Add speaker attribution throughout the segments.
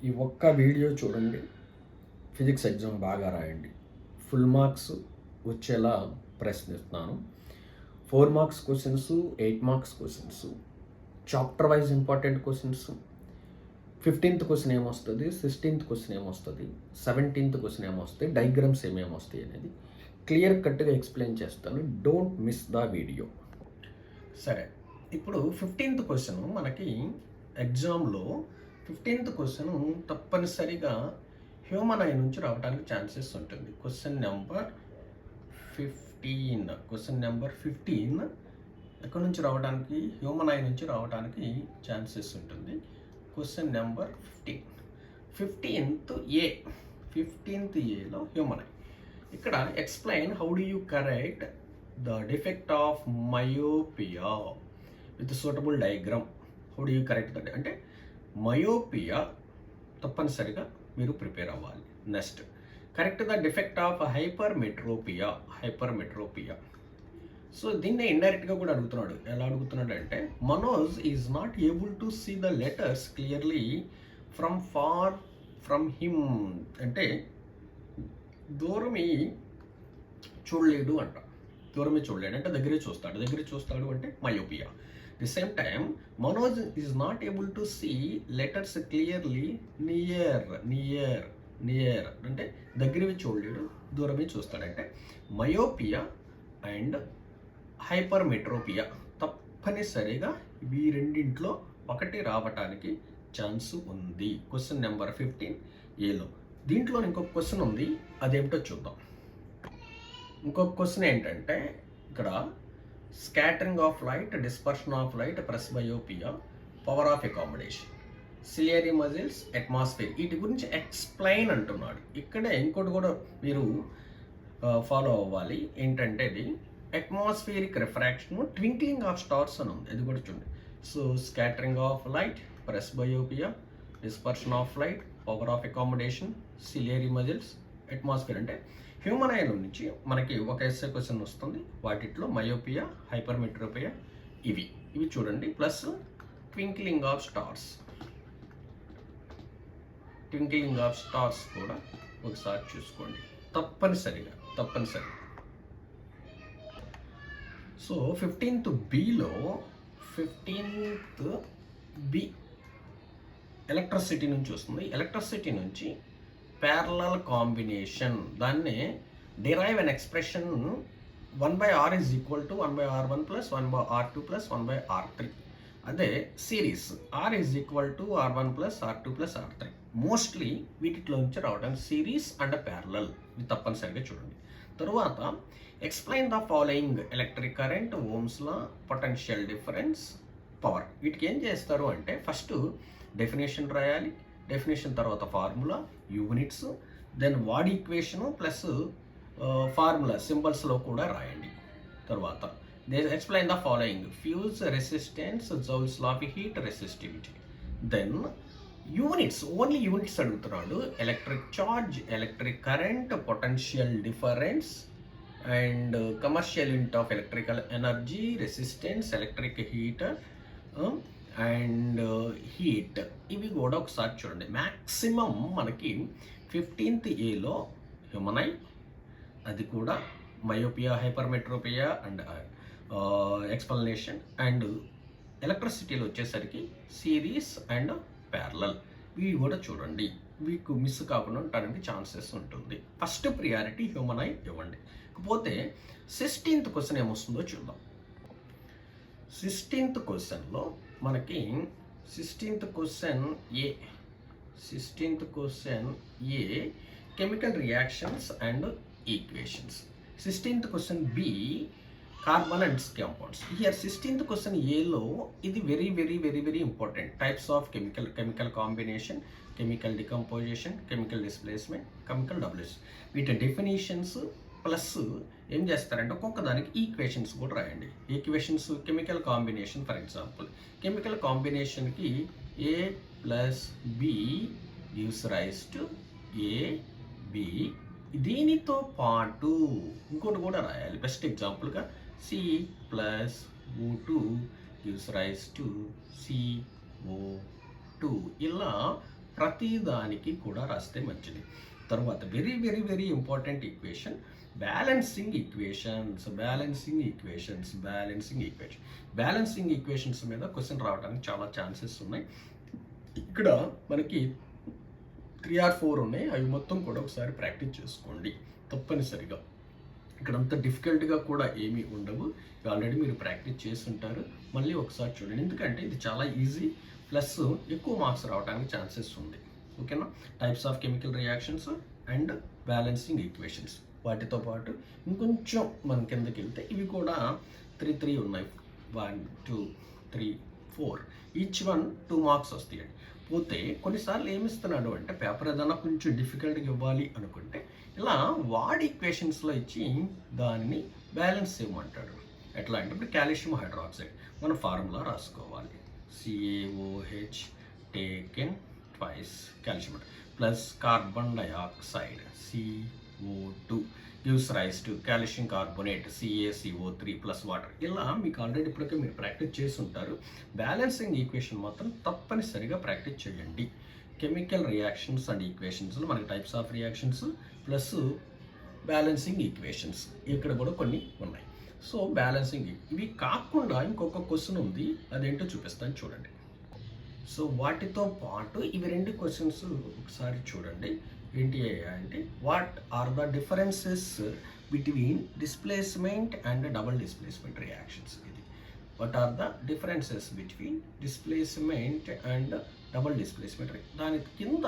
Speaker 1: ఈ ఒక్క వీడియో చూడండి, ఫిజిక్స్ ఎగ్జామ్ బాగా రాయండి. ఫుల్ మార్క్స్ వచ్చేలా ప్రయత్నిస్తున్నాను. 4 marks questions, 8 marks questions, chapter wise important questions, 15th question ఏమొస్తుంది, 16th క్వశ్చన్ ఏమొస్తుంది, 17th క్వశ్చన్ ఏమొస్తాయి, డయాగ్రామ్స్ ఏమేమి వస్తాయి అనేది క్లియర్ కట్గా ఎక్స్ప్లెయిన్ చేస్తాను. Don't miss the video. సరే, ఇప్పుడు 15th క్వశ్చన్ మనకి ఎగ్జామ్లో 15th క్వశ్చన్ తప్పనిసరిగా హ్యూమన్ ఐ నుంచి రావడానికి ఛాన్సెస్ ఉంటుంది. క్వశ్చన్ నెంబర్ 15 ఎక్కడి నుంచి రావడానికి, హ్యూమన్ ఐ నుంచి రావడానికి ఛాన్సెస్ ఉంటుంది. క్వశ్చన్ నెంబర్ 15th ఏలో హ్యూమన్ ఐ. ఇక్కడ explain how do you correct the defect of myopia with suitable diagram. How do you correct that అంటే మయోపియా తప్పనిసరిగా మీరు ప్రిపేర్ అవ్వాలి. Next, correct the defect of hypermetropia. So దీన్ని ఇండైరెక్ట్గా కూడా అడుగుతున్నాడు. ఎలా అడుగుతున్నాడు అంటే, Manoj is not able to see the letters clearly from far from him. అంటే దూరమే చూడలేడు అంట. దూరమే చూడలేడు అంటే దగ్గరే చూస్తాడు అంటే myopia. The same time Manoj is not able to see letters clearly near అంటే దగ్గరవి చూడలేడు, దూరమే చూస్తాడంటే మయోపియా అండ్ హైపర్మెట్రోపియా తప్పనిసరిగా ఈ రెండింట్లో ఒకటి రావటానికి ఛాన్స్ ఉంది. క్వశ్చన్ నెంబర్ 15 దీంట్లో ఇంకొక క్వశ్చన్ ఉంది, అదేమిటో చూద్దాం. ఇంకొక క్వశ్చన్ ఏంటంటే, ఇక్కడ scattering of light, dispersion of light, presbyopia, power of accommodation, ciliary muscles, atmosphere, వీటి గురించి ఎక్స్ప్లెయిన్ అంటున్నాడు. ఇక్కడే ఇంకోటి కూడా మీరు ఫాలో అవ్వాలి. ఏంటంటే ఇది atmospheric refraction, twinkling of stars అని ఉంది, అది కూడా చూడండి. So scattering of light, presbyopia, dispersion of light, power of accommodation, ciliary muscles, atmosphere. అంటే హ్యూమన్ ఐ నుంచి మనకి ఒక ఎస్ఏ క్వశ్చన్ వస్తుంది. వాటిట్లో మయోపియా, హైపర్మెట్రోపియా ఇవి చూడండి. ప్లస్ ట్వింక్లింగ్ ఆఫ్ స్టార్స్ కూడా ఒకసారి చూసుకోండి తప్పనిసరిగా. సో 15th బి ఎలక్ట్రిసిటీ నుంచి వస్తుంది. ఎలక్ట్రిసిటీ నుంచి ప్యారలల్ కాంబినేషన్, దాన్ని derive an expression 1/r is equal to 1/r1 plus 1/r2 plus 1/r3. అదే series r is equal to r1 plus r2 plus r3. Mostly వీటిలో నుంచి రావడానికి సిరీస్ అండ్ ప్యారలల్, ఇది తప్పనిసరిగా చూడండి. తరువాత explain the following, electric current, Ohm's law, potential difference, power. వీటికి ఏం చేస్తారు అంటే, ఫస్ట్ డెఫినేషన్ రాయాలి, డెఫినేషన్ తర్వాత formula, units, then what equation plus formula సింబల్స్లో కూడా రాయండి. తర్వాత explain the following, fuse, resistance, Joule's law of heat, resistivity. Then units, only units అడుగుతున్నాడు. Electric charge, electric current, potential difference and commercial unit of electrical energy, resistance, electric heater and heat. ఇవి కూడా ఒకసారి చూడండి. Maximum మనకి 15th ఏలో human eye, అది కూడా myopia, hypermetropia and explanation, and ఎలక్ట్రిసిటీలో వచ్చేసరికి సిరీస్ అండ్ ప్యారలల్. ఇవి కూడా చూడండి, మీకు మిస్ కాకుండా ఉండడానికి ఛాన్సెస్ ఉంటుంది. ఫస్ట్ ప్రియారిటీ హ్యూమన్ ఐ ఇవ్వండి. ఇకపోతే 16th క్వశ్చన్ ఏమొస్తుందో చూద్దాం. 16th క్వశ్చన్లో మనకి 16th question A chemical reactions and equations. 16th question B carbon and compounds. Here 16th question ఏలో ఇది very important. Types of chemical combination, chemical decomposition, chemical displacement, chemical doubles. వీటి definitions plus ఏం చేస్తారంటే ఒక్కొక్క దానికి equations కూడా రాయండి. Equations, chemical combination, for example chemical కాంబినేషన్కి A+B gives rise to AB. దీనితో పాటు ఇంకోటి కూడా రాయాలి. బెస్ట్ ఎగ్జాంపుల్గా C+O2 gives rise to CO2. ఇలా ప్రతి దానికి కూడా రాస్తే మంచిది. తర్వాత very very very important equation balancing equations మీద క్వశ్చన్ రావడానికి చాలా ఛాన్సెస్ ఉన్నాయి. ఇక్కడ మనకి 3 or 4 ఉన్నాయి. అవి మొత్తం కూడా ఒకసారి ప్రాక్టీస్ చేసుకోండి తప్పనిసరిగా. ఇక్కడ అంత డిఫికల్ట్గా కూడా ఏమీ ఉండవు. ఆల్రెడీ మీరు ప్రాక్టీస్ చేస్తుంటారు. మళ్ళీ ఒకసారి చూడండి, ఎందుకంటే ఇది చాలా ఈజీ ప్లస్ ఎక్కువ మార్క్స్ రావడానికి ఛాన్సెస్ ఉంది. ఓకేనా? Types of chemical reactions and balancing equations, వాటితో పాటు ఇంకొంచెం మనం కిందకి వెళ్తే ఇవి కూడా 3 ఉన్నాయి. 1 2 3 4 ఈచ్ వన్ 2 మార్క్స్ వస్తాయండి. పోతే కొన్నిసార్లు ఏమిస్తున్నాడు అంటే పేపర్ ఏదైనా కొంచెం డిఫికల్ట్గా ఇవ్వాలి అనుకుంటే ఇలా వాడి ఈక్వేషన్స్లో ఇచ్చి దానిని బ్యాలెన్స్ చేయమంటాడు. ఎట్లా అంటే ఇప్పుడు కాల్షియం హైడ్రాక్సైడ్ మన ఫార్ములా రాసుకోవాలి. CaOH taken twice calcium plus carbon dioxide CO2 gives rise to calcium carbonate CaCO3 plus water. ఇలా మీకు ఆల్రెడీ ఇప్పటికే మీరు ప్రాక్టీస్ చేసి ఉంటారు. బ్యాలెన్సింగ్ ఈక్వేషన్ మాత్రం తప్పనిసరిగా ప్రాక్టీస్ చేయండి. కెమికల్ రియాక్షన్స్ అండ్ ఈక్వేషన్స్లో మనకి types of reactions plus balancing equations ఇక్కడ కూడా కొన్ని ఉన్నాయి. సో బ్యాలెన్సింగ్ ఇవి కాకుండా ఇంకొక క్వశ్చన్ ఉంది, అదేంటో చూపిస్తాను చూడండి. సో వాటితో పాటు ఇవి 2 క్వశ్చన్స్ ఒకసారి చూడండి. ఏంటి అంటే what are the differences between displacement and double displacement reactions. ఇది what are the differences between displacement and double displacement. దాని కింద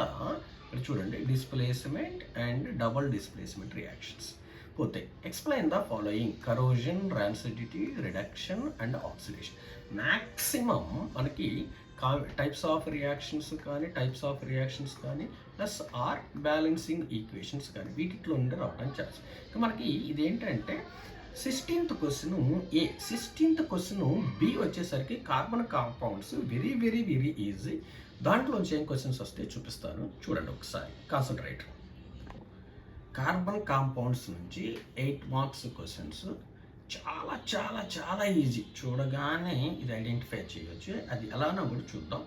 Speaker 1: ఇక్కడ చూడండి displacement and double displacement reactions. పోతే explain the following corrosion, rancidity, reduction and oxidation. Maximum మనకి types of reactions కానీ plus or balancing equations కానీ వీటిలో నుండి రావడానికి ఛాన్స్. ఇంకా మనకి ఇదేంటంటే 16th question A, 16th question B వచ్చేసరికి carbon compounds very very very easy. దాంట్లోంచి ఏం క్వశ్చన్స్ వస్తే చూపిస్తాను చూడండి ఒకసారి, కాన్సన్ట్రేట్. కార్బన్ కాంపౌండ్స్ నుంచి 8 మార్క్స్ క్వశ్చన్స్ చాలా చాలా చాలా ఈజీ. చూడగానే ఇది ఐడెంటిఫై చేయవచ్చు. అది ఎలానో కూడా చూద్దాం.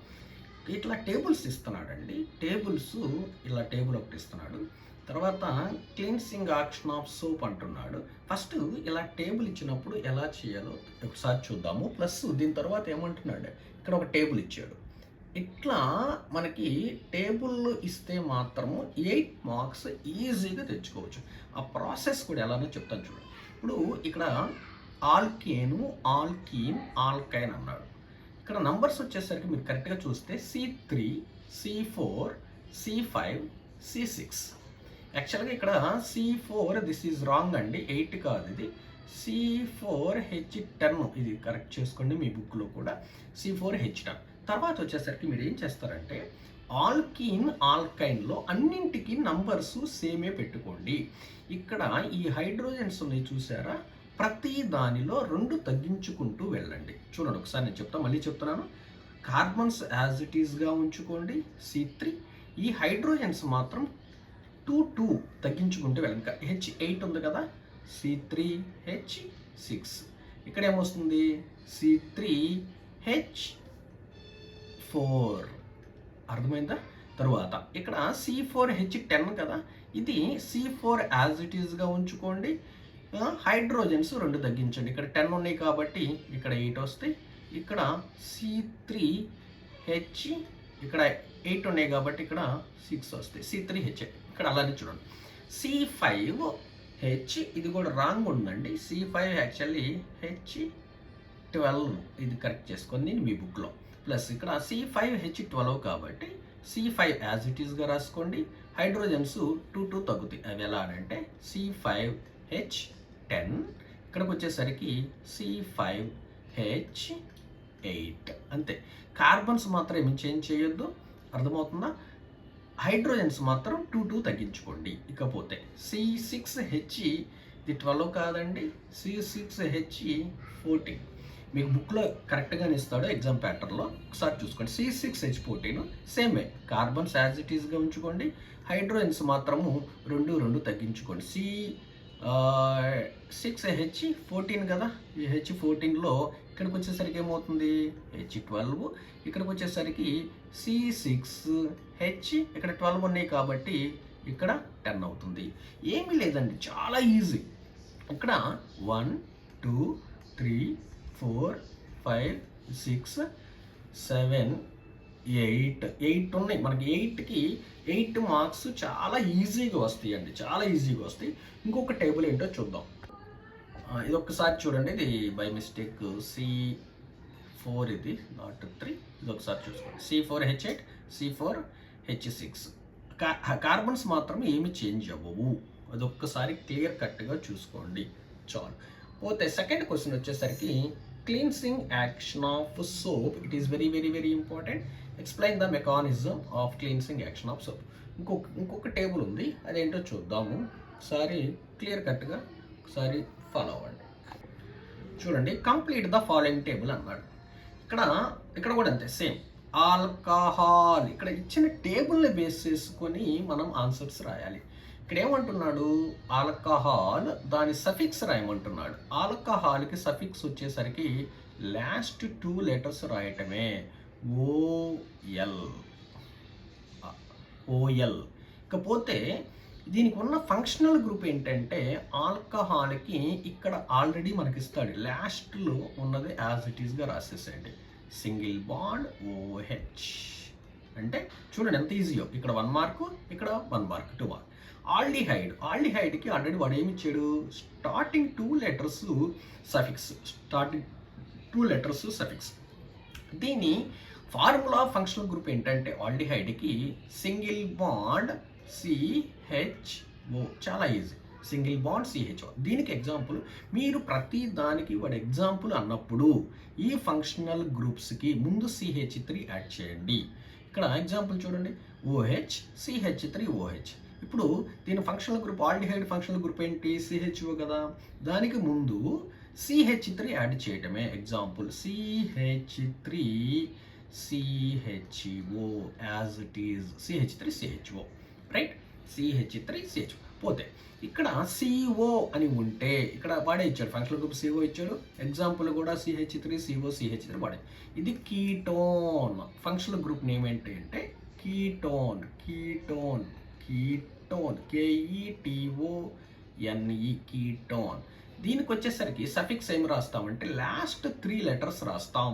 Speaker 1: ఇట్లా టేబుల్స్ ఇస్తున్నాడండి. టేబుల్స్ ఇలా టేబుల్ ఒకటి ఇస్తున్నాడు. తర్వాత క్లీన్సింగ్ యాక్షన్ ఆఫ్ సోప్ అంటున్నాడు. ఫస్ట్ ఇలా టేబుల్ ఇచ్చినప్పుడు ఎలా చేయాలో ఒకసారి చూద్దాము. ప్లస్ దీని తర్వాత ఏమంటున్నాడు, ఇక్కడ ఒక టేబుల్ ఇచ్చాడు. ఇట్లా మనకి టేబుల్ ఇస్తే మాత్రము 8 మార్క్స్ ఈజీగా తెచ్చుకోవచ్చు. ఆ ప్రాసెస్ కూడా ఎలానో చెప్తాను చూడండి. ఇప్పుడు ఇక్కడ ఆల్కేను, ఆల్కీన్, ఆల్కైన్ అన్నాడు. ఇక్కడ నంబర్స్ వచ్చేసరికి మీరు కరెక్ట్గా చూస్తే C3, C4, C5, C6. యాక్చువల్గా ఇక్కడ C4 దిస్ ఈజ్ రాంగ్ అండి, 8 కాదు ఇది. C4H10 ఇది కరెక్ట్ చేసుకోండి మీ బుక్లో కూడా. C4H10 తర్వాత వచ్చేసరికి మీరు ఏం చేస్తారంటే ఆల్కీన్, ఆల్కైన్లో అన్నింటికి నంబర్స్ సేమే పెట్టుకోండి. ఇక్కడ ఈ హైడ్రోజన్స్ ఉన్నాయి చూసారా, ప్రతి దానిలో 2 తగ్గించుకుంటూ వెళ్ళండి. చూడండి ఒకసారి నేను చెప్తాను, మళ్ళీ చెప్తున్నాను. కార్బన్స్ యాజ్ ఇట్ ఈస్గా ఉంచుకోండి C3. ఈ హైడ్రోజన్స్ మాత్రం 2 తగ్గించుకుంటూ వెళ్ళండి. ఇంకా H8 ఉంది కదా, C3H6. ఇక్కడ ఏమొస్తుంది C3H4. అర్థమైందా? తరువాత ఇక్కడ C4H10 కదా, ఇది C4 యాజ్ ఇట్ ఈస్గా ఉంచుకోండి. హైడ్రోజన్స్ 2 తగ్గించండి. ఇక్కడ 10 ఉన్నాయి కాబట్టి ఇక్కడ 8 వస్తాయి. ఇక్కడ C3H, ఇక్కడ 8 ఉన్నాయి కాబట్టి ఇక్కడ 6 వస్తాయి. C3H ఇక్కడ అలానే చూడండి. C5H ఇది కూడా రాంగ్ ఉందండి. C5 యాక్చువల్లీ H12 ఇది కరెక్ట్ చేసుకోండి మీ బుక్లో. ప్లస్ ఇక్కడ C5H12 కాబట్టి C5 యాజ్ ఇట్ ఈస్గా రాసుకోండి. హైడ్రోజన్స్ 2 తగ్గుతాయి. అవి ఎలా అంటే C5H10, ఇక్కడికి వచ్చేసరికి C5H8 అంతే. కార్బన్స్ మాత్రం ఏమి చేంజ్ చేయొద్దు, అర్థమవుతుందా? హైడ్రోజన్స్ మాత్రం 2 తగ్గించుకోండి. ఇకపోతే C6H ఇది 12 కాదండి, C6H14 మీకు బుక్లో కరెక్ట్గానే ఇస్తాడు ఎగ్జామ్ ప్యాటర్న్లో, ఒకసారి చూసుకోండి. C6H14 సేమే, కార్బన్స్ యాజ్ ఇట్ ఈస్గా ఉంచుకోండి. హైడ్రోజన్స్ మాత్రము 2 తగ్గించుకోండి. C6H14 కదా, ఈ H14లో ఇక్కడికి వచ్చేసరికి ఏమవుతుంది H12, ఇక్కడికి వచ్చేసరికి C6 హెచ్ ఇక్కడ 12 ఉన్నాయి కాబట్టి ఇక్కడ 10 అవుతుంది. ఏమీ లేదండి, చాలా ఈజీ. ఇక్కడ 1 2 3 4 5 6 7 8 ఉన్నాయి. మనకి 8కి 8 మార్క్స్ చాలా ఈజీగా వస్తాయండి, చాలా ఈజీగా వస్తాయి. ఇంకొక టేబుల్ ఏంటో చూద్దాం. ఇది ఒక్కసారి చూడండి. ఇది బై మిస్టేక్ C4, ఇది నాట్ 3. ఇది ఒకసారి చూసుకోండి. C4H8 C4H6. కార్బన్స్ మాత్రం ఏమి చేంజ్ అవ్వవు. అది ఒక్కసారి క్లియర్ కట్గా చూసుకోండి చాలు. పోతే సెకండ్ క్వశ్చన్ వచ్చేసరికి cleansing action of soap. It is very very very important. Explain the mechanism of cleansing action of soap. ఇంకొక టేబుల్ ఉంది, అదేంటో చూద్దాము. ఒకసారి క్లియర్ కట్గా ఒకసారి ఫాలో అవ్వండి. చూడండి, కంప్లీట్ ద ఫాలోయింగ్ టేబుల్ అన్నాడు. ఇక్కడ కూడా అంతే, సేమ్. ఆల్కహాల్, ఇక్కడ ఇచ్చిన టేబుల్ని బేస్ చేసుకొని మనం ఆన్సర్స్ రాయాలి. ఇక్కడ ఏమంటున్నాడు, ఆల్కహాల్, దాని సఫిక్స్ రాయమంటున్నాడు. ఆల్కహాల్కి సఫిక్స్ వచ్చేసరికి లాస్ట్ 2 లెటర్స్ రాయటమే. ఓఎల్. ఇకపోతే దీనికి ఉన్న ఫంక్షనల్ గ్రూప్ ఏంటంటే ఆల్కహాల్కి ఇక్కడ ఆల్రెడీ మనకి ఇస్తాడు, లాస్ట్లో ఉన్నది యాజ్ ఇట్ ఈస్గా రాసేసేయండి. సింగిల్ బాండ్ OH అంటే చూడండి ఎంత ఈజీయో. ఇక్కడ 1 మార్కు, ఇక్కడ 1 మార్క్, 2 మార్క్. ఆల్డిహైడ్కి ఆల్రెడీ వాడు ఏమి ఇచ్చాడు, స్టార్టింగ్ 2 లెటర్స్ సఫిక్స్. దీని ఫార్ములా ఫంక్షనల్ గ్రూప్ ఏంటంటే ఆల్డిహైడ్కి సింగిల్ బాండ్ CHO. చాలా ఈజీ, సింగిల్ బాండ్ CHO. దీనికి ఎగ్జాంపుల్ మీరు ప్రతి దానికి వాడు ఎగ్జాంపుల్ అన్నప్పుడు ఈ ఫంక్షనల్ గ్రూప్స్కి ముందు CH3 యాడ్ చేయండి. ఇక్కడ ఎగ్జాంపుల్ చూడండి, OH CH3 OH. ఇప్పుడు దీని functional group, aldehyde functional group ఏంటి, CHO కదా. దానికి ముందు CH3 యాడ్ చేయటమే. Example CH3 CHO as it is, CH3 CHO, right. CH3 CHO. పోతే ఇక్కడ CO అని ఉంటే ఇక్కడ వాడే ఇచ్చాడు, ఫంక్షనల్ గ్రూప్ CO ఇచ్చాడు. ఎగ్జాంపుల్ కూడా CH3 CO CH3 వాడే. ఇది కీటోన్. ఫంక్షనల్ గ్రూప్ నేమ్ ఏంటి అంటే కీటోన్. KETONE, ketone. దీనికి వచ్చేసరికి సఫిక్స్ ఏమి రాస్తామంటే లాస్ట్ 3 లెటర్స్ రాస్తాం.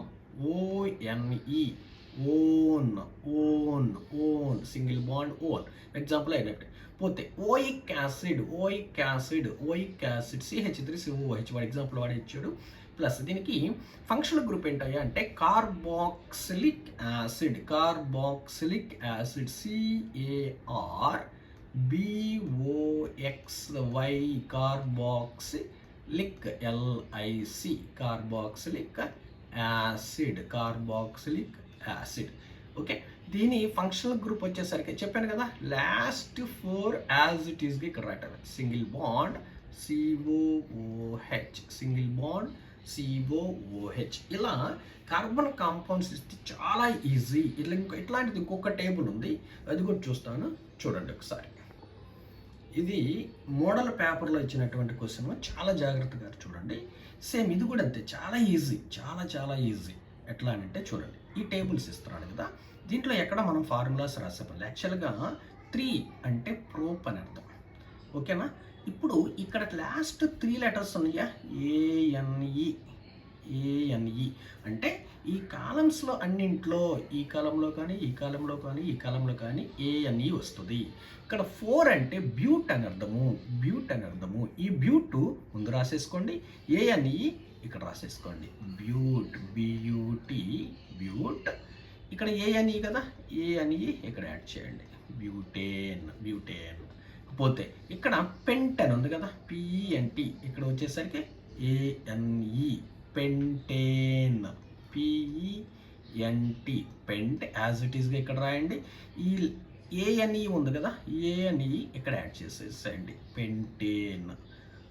Speaker 1: ONE, own, single bond own. Example అయినట్టు. పోతే ఓయిక్ యాసిడ్ CH3 COOH వాడు ఎగ్జాంపుల్ వాడే ఇచ్చాడు. ప్లస్ దీనికి ఫంక్షనల్ గ్రూప్ ఏంటయ్యా అంటే carboxylic acid CARBOXY, carboxylic LIC, carboxylic acid. Okay, దీని ఫంక్షనల్ గ్రూప్ వచ్చేసరికి చెప్పాను కదా, లాస్ట్ 4 యాజ్ ఇట్ ఈస్గా ఇక్కడ రాయటం. Single bond COOH. ఇలా కార్బన్ కాంపౌండ్స్ ఇస్తే చాలా ఈజీ. ఇట్లాంటిది ఇంకొక టేబుల్ ఉంది, అది కూడా చూస్తాను, చూడండి ఒకసారి. ఇది మోడల్ పేపర్లో ఇచ్చినటువంటి క్వశ్చన్, చాలా జాగ్రత్తగా చూడండి. సేమ్ ఇది కూడా అంతే, చాలా ఈజీ, చాలా ఈజీ. ఎట్లా అంటే చూడండి, ఈ టేబుల్స్ ఇస్తున్నాడు కదా, దీంట్లో ఎక్కడ మనం ఫార్ములాస్ రాసాము. యాక్చువల్గా 3 అంటే ప్రోప్ అని అర్థం, ఓకేనా. ఇప్పుడు ఇక్కడ లాస్ట్ 3 లెటర్స్ ఉన్నాయా, ANE అంటే ఈ కాలమ్స్లో అన్నింట్లో, ఈ కాలంలో కానీ ANE వస్తుంది. ఇక్కడ 4 అంటే బ్యూట్ అని అర్థము. ఈ బ్యూట్ ముందు రాసేసుకోండి, ANE ఇక్కడ రాసేసుకోండి. బ్యూట్. ఇక్కడ ANE కదా, ANE ఇక్కడ యాడ్ చేయండి. బ్యూటేన్. పోతే ఇక్కడ పెంటన్ ఉంది కదా, PENT, ఇక్కడ వచ్చేసరికి ANE, pentane, PENT, pent as it ఈస్గా ఇక్కడ రాయండి. ఈ ANE ఉంది కదా, ANE ఇక్కడ యాడ్ చేసేసేయండి, పెంటేన్,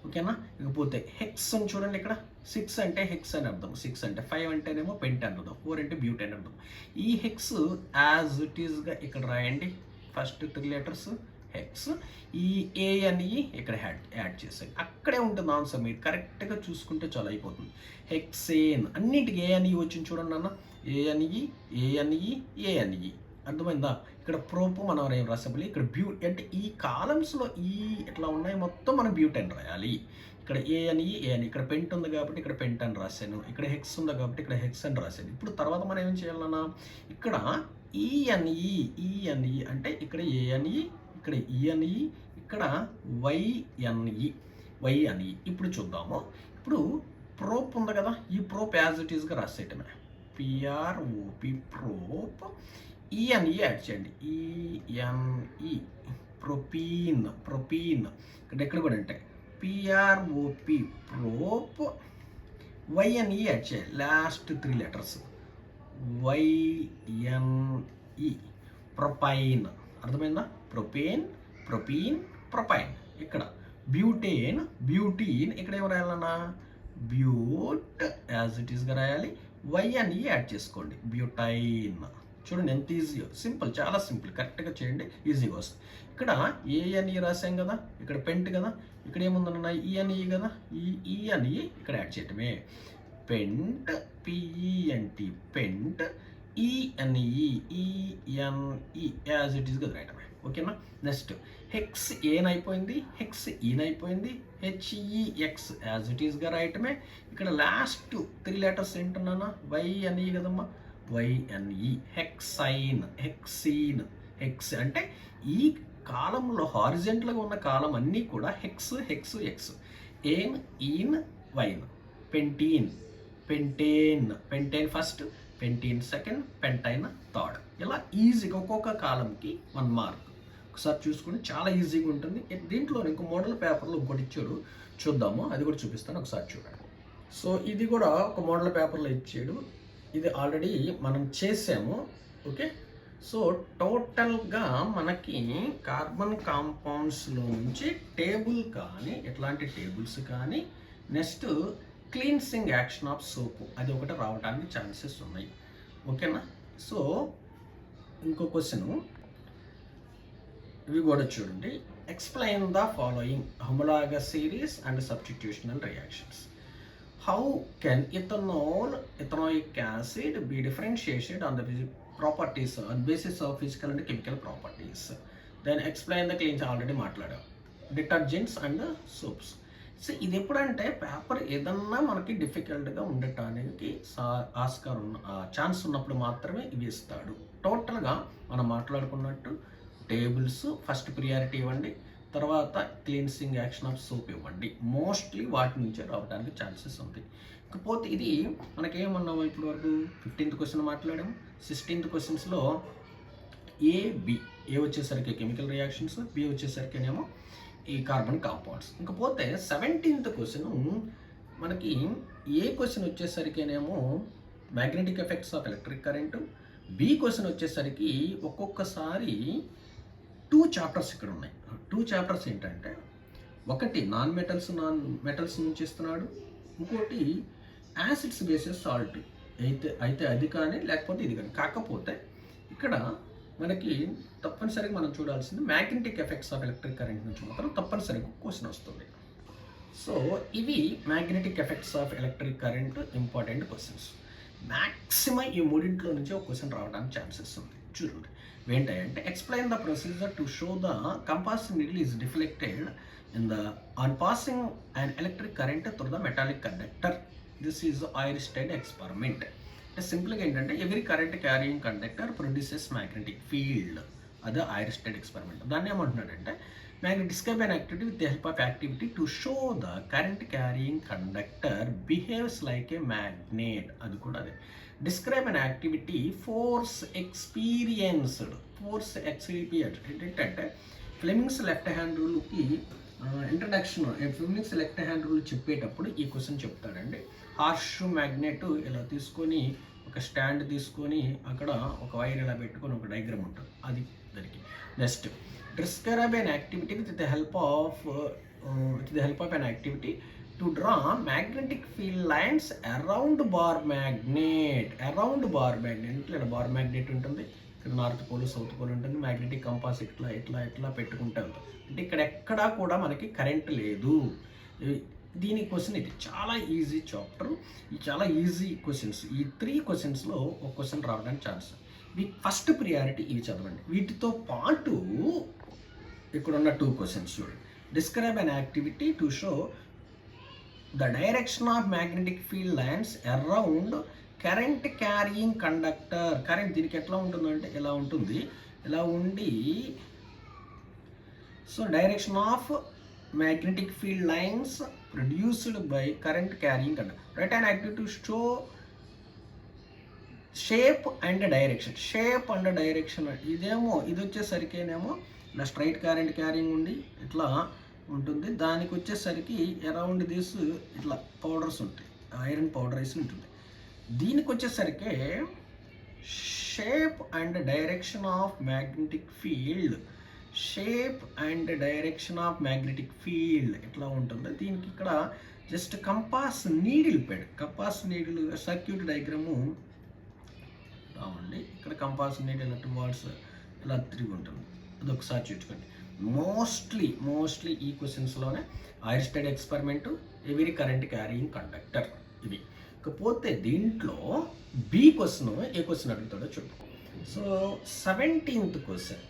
Speaker 1: ఓకేనా. ఇకపోతే హెక్స్ అని చూడండి, ఇక్కడ 6 అంటే హెక్స్ అని అర్థం, 6 అంటే 5 అంటేనేమో పెంట్ అని అర్థం, 4 అంటే బ్యూటేన్ అని అర్థం. ఈ హెక్స్ యాజ్ ఇట్ ఈస్గా ఇక్కడ రాయండి, ఫస్ట్ 3 లెటర్స్ హెక్స్. ఈ ANE ఇక్కడ యాడ్ చేసేది, అక్కడే ఉంటుంది ఆన్సర్. మీరు కరెక్ట్గా చూసుకుంటే చాలా అయిపోతుంది. హెక్సేన్, అన్నింటికి ANE వచ్చింది చూడండి అన్న, ANE. అర్థమైందా. ఇక్కడ ప్రోపు మనం రాసాలి. ఇక్కడ అంటే ఈ కాలమ్స్లో ఈ ఇట్లా ఉన్నాయి మొత్తం మనం బ్యూటెన్ రాయాలి. ఇక్కడ ఏ అని ఇక్కడ పెంట్ ఉంది కాబట్టి ఇక్కడ పెంట్ అని రాశాను. ఇక్కడ హెక్స్ ఉంది కాబట్టి ఇక్కడ హెక్స్ అని రాశాను. ఇప్పుడు తర్వాత మనం ఏం చేయాలన్నా ఇక్కడ ఈఎన్ఈ అంటే ఇక్కడ ఏఎన్ఈ, ఇక్కడ ఈఎన్ఈ, ఇక్కడ వైఎన్ఈ. ఇప్పుడు చూద్దాము. ఇప్పుడు ప్రోప్ ఉంది కదా, ఈ ప్రోప్ యాజ్ ఇట్ ఈస్గా రాసేయటమే. పిఆర్ఓపి ప్రోప్. ఈఎన్ఈ యాడ్ చేయండి. ఈఎన్ఈ ప్రొపీన్ ఇక్కడ కూడా ఉంటాయి. పిఆర్ఓపి ప్రోప్. వైఎన్ఈ యాడ్ చేయాలి, లాస్ట్ 3 లెటర్స్. వైఎన్ఈ ప్రొపైన్. అర్థమైందా? Propene propyne. ఇక్కడ బ్యూటీన్ ఇక్కడ ఏం రాయాలన్నా బ్యూట్ యాజ్ ఇట్ ఈస్గా రాయాలి. వైఎన్ఈ యాడ్ చేసుకోండి, బ్యూటైన్. చూడండి ఎంత ఈజీ, సింపుల్, చాలా సింపుల్. కరెక్ట్గా చేయండి, ఈజీగా వస్తుంది. ఇక్కడ ఏఎన్ఈ రాసాం కదా, ఇక్కడ పెంట్ కదా, ఇక్కడ ఏముందన్న ఈఎన్ఈ కదా, ఈ ఈఎన్ఈ ఇక్కడ యాడ్ చేయటమే. పెంట్, పిఈఎన్టీ పెంట్, ఈఎన్ఈ యాజ్ ఇట్ ఈస్గా రాయటమే. ఓకేనా? నెక్స్ట్ హెక్స్ ఏనైపోయింది, హెక్స్ ఈనైపోయింది, హెచ్ఈఎక్స్ యాజ్ ఇట్ ఈస్గా రాయటమే. ఇక్కడ లాస్ట్ 3 లెటర్స్ ఏంటన్నానా వైఎన్ఈ కదమ్మా, వైఎన్ఈ. హెక్స్ అంటే ఈ కాలంలో హారిజెంటల్గా ఉన్న కాలం అన్నీ కూడా hex X. Ane, ene, yne. Pentane first, pentene second, pentyne third. ఇలా ఈజీగా ఒక్కొక్క కాలంకి 1 మార్క్. ఒకసారి చూసుకుని చాలా ఈజీగా ఉంటుంది. దీంట్లో ఇంకో మోడల్ పేపర్లో ఇంకోటి ఇచ్చాడు, చూద్దాము. అది కూడా చూపిస్తాను, ఒకసారి చూడండి. సో ఇది కూడా ఒక మోడల్ పేపర్లో ఇచ్చాడు. ఇది ఆల్రెడీ మనం చేసాము. ఓకే, సో టోటల్గా మనకి కార్బన్ కాంపౌండ్స్లో నుంచి టేబుల్ కానీ ఎట్లాంటి టేబుల్స్ కానీ, next cleansing action of soap అది ఒకటి రావడానికి ఛాన్సెస్ ఉన్నాయి. ఓకేనా? సో ఇంకో క్వశ్చన్ ఇవి కూడా చూడండి. Explain the following homologous series and substitutional reactions. How can ethanoic acid be differentiated on the properties on basis of physical and chemical properties? Then explain the cleans already మాట్లాడాం. Detergents and soaps. So ఇది ఎప్పుడంటే paper ఏదన్నా మనకి డిఫికల్ట్గా ఉండటానికి ఆస్కారం chance ఉన్నప్పుడు మాత్రమే ఇవి ఇస్తాడు. టోటల్గా మనం మాట్లాడుకున్నట్టు టేబుల్స్ ఫస్ట్ ప్రియారిటీ ఇవ్వండి, తర్వాత క్లీన్సింగ్ యాక్షన్ ఆఫ్ సోప్ ఇవ్వండి. మోస్ట్లీ వాటి నుంచే రావడానికి ఛాన్సెస్ ఉంది. ఇకపోతే ఇది మనకేమన్నాము ఇప్పటి వరకు 15th క్వశ్చన్ మాట్లాడాము. 16th క్వశ్చన్స్లో బి వచ్చేసరికి కెమికల్ రియాక్షన్స్, బి వచ్చేసరికినేమో ఈ కార్బన్ కాంపౌండ్స్. ఇకపోతే 17th క్వశ్చన్ మనకి ఏ క్వశ్చన్ వచ్చేసరికినేమో magnetic effects of electric current, B question వచ్చేసరికి ఒక్కొక్కసారి 2 చాప్టర్స్ ఇక్కడ ఉన్నాయి. 2 చాప్టర్స్ ఏంటంటే ఒకటి నాన్ మెటల్స్ నుంచి ఇస్తున్నాడు, ఇంకోటి యాసిడ్స్ బేసెస్ సాల్ట్ అయితే అది కానీ లేకపోతే ఇది కానీ. కాకపోతే ఇక్కడ మనకి తప్పనిసరిగా మనం చూడాల్సింది magnetic effects of electric current నుంచి మాత్రం తప్పనిసరిగా క్వశ్చన్ వస్తుంది. సో ఇవి magnetic effects of electric current important questions. Maximum ఈ మూడింట్లో నుంచి ఒక క్వశ్చన్ రావడానికి ఛాన్సెస్ ఉంది. చూడండి ఏంటంటే explain the procedure to show the compass needle is deflected on passing an electric current through the metallic conductor. This is Eirsted experiment. సింపుల్గా ఏంటంటే every current carrying conductor produces magnetic field. అదే Oersted experiment. దాన్ని ఏమంటున్నాడంటే describe an activity with the help of activity to show the current carrying conductor behaves like a magnet. అది కూడా అదే. Describe an activity force experienced. ఏంటంటే Fleming's left hand రూల్కి introduction, Fleming's left hand rule చెప్పేటప్పుడు ఈ question చెప్తాడండి. Harsh magnet ఇలా తీసుకొని ఒక స్టాండ్ తీసుకొని అక్కడ ఒక వైర్ ఇలా పెట్టుకొని ఒక డయాగ్రామ్ ఉంటుంది, అది దానికి. Next describe an activity with the help of an activity to draw magnetic field lines around bar magnet. ఇట్లా బార్ మ్యాగ్నెట్ ఉంటుంది, ఇక్కడ నార్త్ పోల్ సౌత్ పోల్ ఉంటుంది, మ్యాగ్నెటిక్ కంపాస్ ఇట్లా పెట్టుకుంటే ఉంటుంది. అంటే ఇక్కడ ఎక్కడా కూడా మనకి కరెంట్ లేదు. దీని క్వశ్చన్ ఇది చాలా ఈజీ చాప్టర్, చాలా ఈజీ క్వశ్చన్స్. ఈ 3 క్వశ్చన్స్లో ఒక క్వశ్చన్ రావడానికి ఛాన్స్. ఫస్ట్ ప్రియారిటీ ఇవి చదవండి. వీటితో పాటు ఇక్కడ ఉన్న 2 క్వశ్చన్స్ చూడండి. Describe an activity to show the direction of magnetic field lines around current carrying conductor. Current దీనికి ఎట్లా ఉంటుందంటే ఇలా ఉంటుంది, ఇలా ఉండి so direction of magnetic field lines produced by current carrying conductor. Write an activity to show shape and direction. Shape and direction ఇదేమో ఇది వచ్చేసరికేనేమో ఇలా స్ట్రైట్ కరెంట్ క్యారింగ్ ఉండి ఇట్లా ఉంటుంది. దానికి వచ్చేసరికి అరౌండ్ దిస్ ఇట్లా పౌడర్స్ ఉంటాయి, ఐరన్ పౌడర్ వేసి ఉంటుంది. దీనికి వచ్చేసరికి shape and direction of magnetic field, shape and direction of magnetic field ఎట్లా ఉంటుంది. దీనికి ఇక్కడ జస్ట్ కంపాస్ నీడిల్ పెడ్, కంపాస్ నీడిల్ సర్క్యూట్ డయాగ్రాము రావండి. ఇక్కడ కంపాస్ నీడిల్ టువర్డ్స్ ఇలా తిరిగి ఉంటుంది. అది ఒకసారి చూసుకోండి. మోస్ట్లీ ఈ క్వశ్చన్స్లోనే Oersted experiment, every current carrying conductor ఇవి. ఇకపోతే దీంట్లో బి క్వశ్చన్ ఏ క్వశ్చన్ అడుగుతాడో చూద్దాం. So 17th question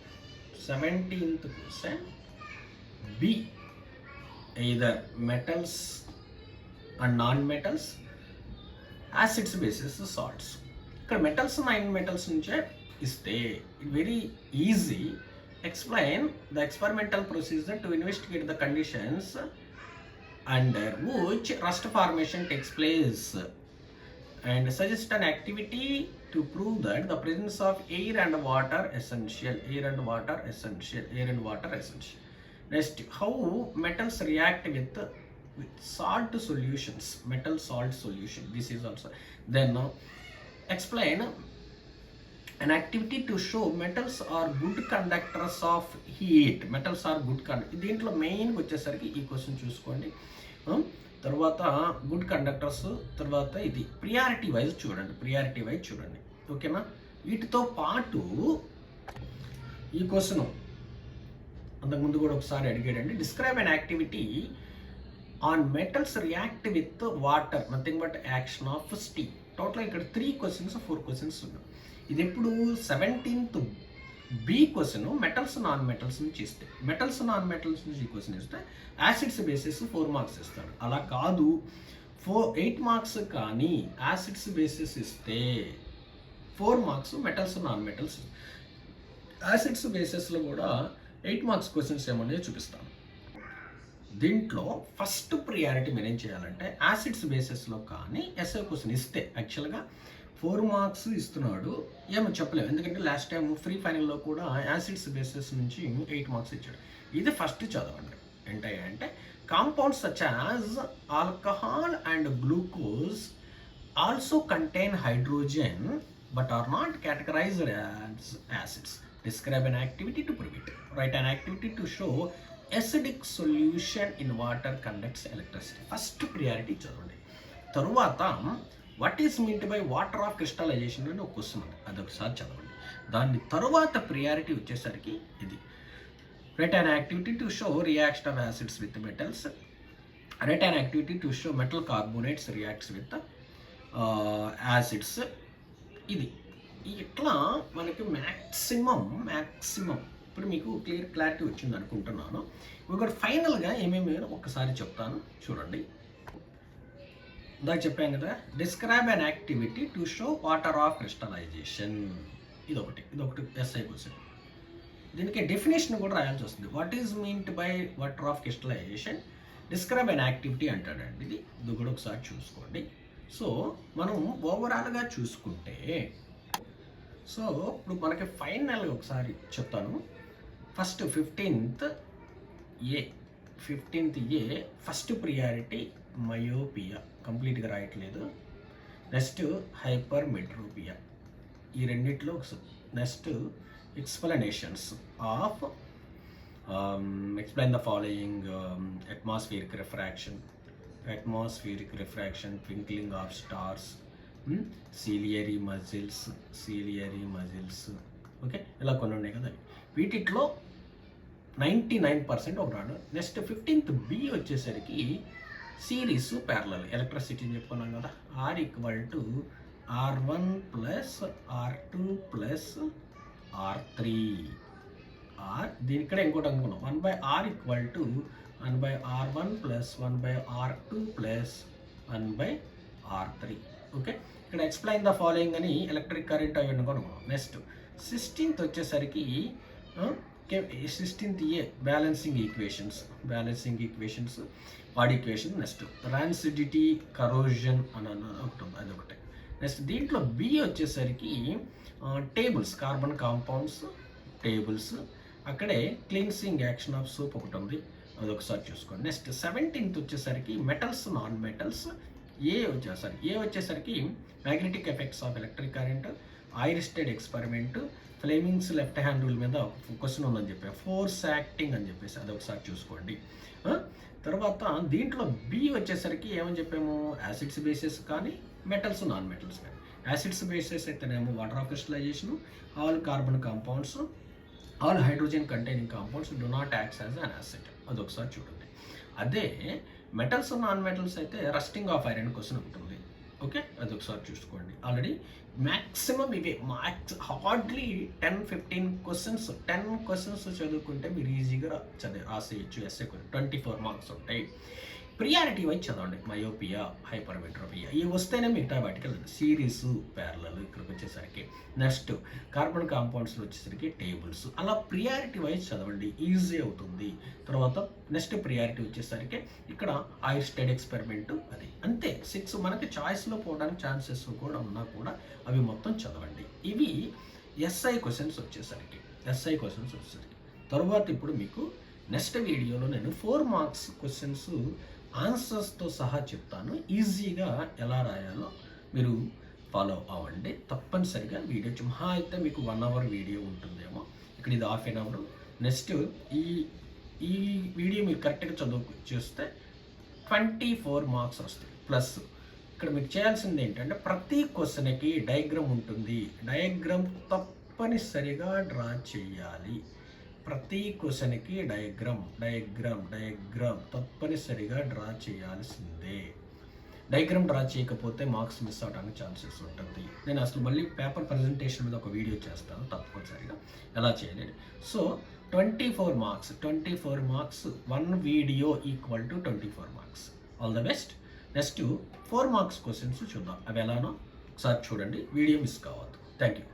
Speaker 1: B, either metals and non-metals, acids, bases, salts. ఇక్కడ మెటల్స్ నాన్ మెటల్స్ నుంచే ఇస్తే very easy explain the experimental procedure to investigate the conditions under which rust formation takes place and suggest an activity to prove that the presence of air and water essential. Next, how metals react with salt solutions, metal salt solution. This is also. Then explain an activity to show metals are good conductors of heat. Metals are good conductors. దీంట్లో main వచ్చేసరికి ఈ question చూసుకోండి. తర్వాత good conductors, తర్వాత ఇది priority wise చూడండి, ఓకేనా. వీటితో పాటు ఈ క్వశ్చన్ అంతకుముందు కూడా ఒకసారి అడిగాడండి. Describe an activity on metals react with water, nothing but action of steam. Total ఇక్కడ 3 క్వశ్చన్స్ 4 క్వశ్చన్స్ ఉన్నాయి. ఇది ఎప్పుడు 17th B question metals non metals నుంచి ఇస్తే, మెటల్స్ నాన్ మెటల్స్ నుంచి ఈ క్వశ్చన్ ఇస్తే యాసిడ్స్ బేసిస్ 4 మార్క్స్ ఇస్తాడు. అలా కాదు 8 మార్క్స్ కానీ యాసిడ్స్ బేసిస్ ఇస్తే 4 marks, metals non metals. Acids బేసిస్లో కూడా 8 మార్క్స్ క్వశ్చన్స్ ఏమనేది చూపిస్తాను. దీంట్లో ఫస్ట్ ప్రియారిటీ మీరు ఏం చేయాలంటే యాసిడ్స్ బేసిస్లో కానీ ఎస్ఐ క్వశ్చన్ ఇస్తే యాక్చువల్గా 4 మార్క్స్ ఇస్తున్నాడు, ఏమో చెప్పలేము. ఎందుకంటే లాస్ట్ టైం ఫ్రీ ఫైనల్లో కూడా యాసిడ్స్ బేసిస్ నుంచి 8 మార్క్స్ ఇచ్చాడు. ఇది ఫస్ట్ చదవండి. ఏంటంటే compounds such as alcohol and glucose also contain hydrogen but are not categorized as acids. Describe an activity to prove it. Write an activity to show acidic solution in water conducts electricity. First priority చదవండి. తరువాత what is meant by water of crystallisation అని ఒక question ఉంది, అదొకసారి చదవండి. దాని తరువాత priority వచ్చేసరికి ఇది. Write an activity to show reaction of acids with metals. Write an activity to show metal carbonates reacts with acids. ఇది ఇట్లా మనకి మ్యాక్సిమం ఇప్పుడు మీకు క్లారిటీ వచ్చింది అనుకుంటున్నాను. ఇక్కడ ఫైనల్గా ఏమేమి ఒక్కసారి చెప్తాను చూడండి. ఇందాక చెప్పాం కదా, describe an activity to show water of crystallisation. ఇదొకటి ఎస్ఐ క్వశ్చన్. దీనికి డెఫినేషన్ కూడా రాయాల్సి వస్తుంది. What is meant by water of crystallisation, describe an activity అంటాడండి. ఇది కూడా ఒకసారి చూసుకోండి. సో మనం ఓవరాల్గా చూసుకుంటే, సో ఇప్పుడు మనకి ఫైనల్గా ఒకసారి చెప్తాను. ఫస్ట్ 15th ఏ ఫస్ట్ ప్రియారిటీ మయోపియా, కంప్లీట్గా రాయట్లేదు. నెక్స్ట్ హైపర్ మెట్రోపియా, ఈ రెండిట్లో. Next explanations of explain the following atmospheric refraction, twinkling of stars, ciliary muscles, okay, ఇలా కొన్ని ఉన్నాయి కదా. వీటిలో 99% ఒక రాడు. నెక్స్ట్ 15th బి వచ్చేసరికి సిరీస్ ప్యారలల్ ఎలక్ట్రిసిటీ అని చెప్పుకున్నాం కదా, R = R1 plus R2 plus R3 దీని ఇక్కడ ఇంకోటి అనుకున్నాం 1/R equal to 1/R1 plus 1/R2 plus 1/R3. Okay, ఇక్కడ ఎక్స్ప్లెయిన్ ద ఫాలోయింగ్ అని ఎలక్ట్రిక్ కరెంట్ అవి అనుకున్నాం. నెక్స్ట్ 16th వచ్చేసరికి 16th ఏ బ్యాలెన్సింగ్ ఈక్వేషన్స్ వాడి ఈక్వేషన్. నెక్స్ట్ రాన్సిడిటీ కరోజన్ అని ఉంటుంది, అదొకటి. నెక్స్ట్ దీంట్లో బి వచ్చేసరికి టేబుల్స్, కార్బన్ కాంపౌండ్స్ టేబుల్స్, అక్కడే క్లీన్సింగ్ యాక్షన్ ఆఫ్ సోప్ ఒకటి ఉంది, అదొకసారి చూసుకోండి. నెక్స్ట్ 17th వచ్చేసరికి మెటల్స్ నాన్ మెటల్స్. ఏ వచ్చేసరికి magnetic effects of electric current, Oersted experiment, Fleming's left hand rule మీద క్వశ్చన్ ఉందని చెప్పి, ఫోర్స్ యాక్టింగ్ అని చెప్పేసి అదొకసారి చూసుకోండి. తర్వాత దీంట్లో బి వచ్చేసరికి ఏమని చెప్పాము, యాసిడ్స్ బేసెస్ కానీ మెటల్స్ నాన్ మెటల్స్ కానీ. యాసిడ్స్ బేసెస్ అయితేనేమో water of crystallisation, all carbon compounds, all hydrogen containing compounds do not acts as an acid, అదొకసారి చూడండి. అదే మెటల్స్ నాన్ మెటల్స్ అయితే రస్టింగ్ ఆఫ్ ఐరన్ క్వశ్చన్ ఉంటుంది. ఓకే, అదొకసారి చూసుకోండి. ఆల్రెడీ మ్యాక్సిమం ఇవే హార్డ్లీ 10-15 క్వశ్చన్స్, 10 క్వశ్చన్స్ చదువుకుంటే మీరు ఈజీగా రాసేయచ్చు. ఎస్ఏ 24 మార్క్స్ ఉంటాయి. ప్రియారిటీ వైజ్ చదవండి. మయోపియా, హైపర్మెట్రోపియా ఇవి వస్తేనే మిగతా వాటికి వెళ్ళండి. సిరీస్, ప్యారలల్ ఇక్కడికి వచ్చేసరికి. నెక్స్ట్ కార్బన్ కాంపౌండ్స్లో వచ్చేసరికి టేబుల్స్. అలా ప్రియారిటీ వైజ్ చదవండి, ఈజీ అవుతుంది. తర్వాత నెక్స్ట్ ప్రియారిటీ వచ్చేసరికి ఇక్కడ ఐరిస్టెడ్ ఎక్స్పెరిమెంట్, అది అంతే. 6 మనకి చాయిస్లో పోవడానికి ఛాన్సెస్ కూడా ఉన్నా కూడా అవి మొత్తం చదవండి. ఇవి ఎస్ఐ క్వశ్చన్స్ వచ్చేసరికి. తర్వాత ఇప్పుడు మీకు నెక్స్ట్ వీడియోలో నేను 4 మార్క్స్ క్వశ్చన్స్ ఆన్సర్స్తో సహా చెప్తాను. ఈజీగా ఎలా రాయాలో మీరు ఫాలో అవ్వండి తప్పనిసరిగా. వీడియో మహా అయితే మీకు 1 అవర్ వీడియో ఉంటుందేమో, ఇక్కడ ఇది ½ an hour. నెక్స్ట్ ఈ వీడియో మీరు కరెక్ట్గా చూస్తే 24 మార్క్స్ వస్తాయి. ప్లస్ ఇక్కడ మీకు చేయాల్సింది ఏంటంటే ప్రతి క్వశ్చన్కి డయాగ్రామ్ ఉంటుంది. డయాగ్రామ్ తప్పనిసరిగా డ్రా చేయాలి. ప్రతి క్వశ్చన్కి డయాగ్రామ్ తప్పనిసరిగా డ్రా చేయాల్సిందే. డయాగ్రామ్ డ్రా చేయకపోతే మార్క్స్ మిస్ అవడానికి ఛాన్సెస్ ఉంటుంది. నేను అసలు మళ్ళీ పేపర్ ప్రజెంటేషన్ మీద ఒక వీడియో చేస్తాను తప్పనిసరిగా ఎలా చేయాలి. So 24 marks 1 video equal to 24 marks. All the best. Next 4 marks questions చూద్దాం. అవి ఎలానో ఒకసారి చూడండి, వీడియో మిస్ కావద్దు. Thank you.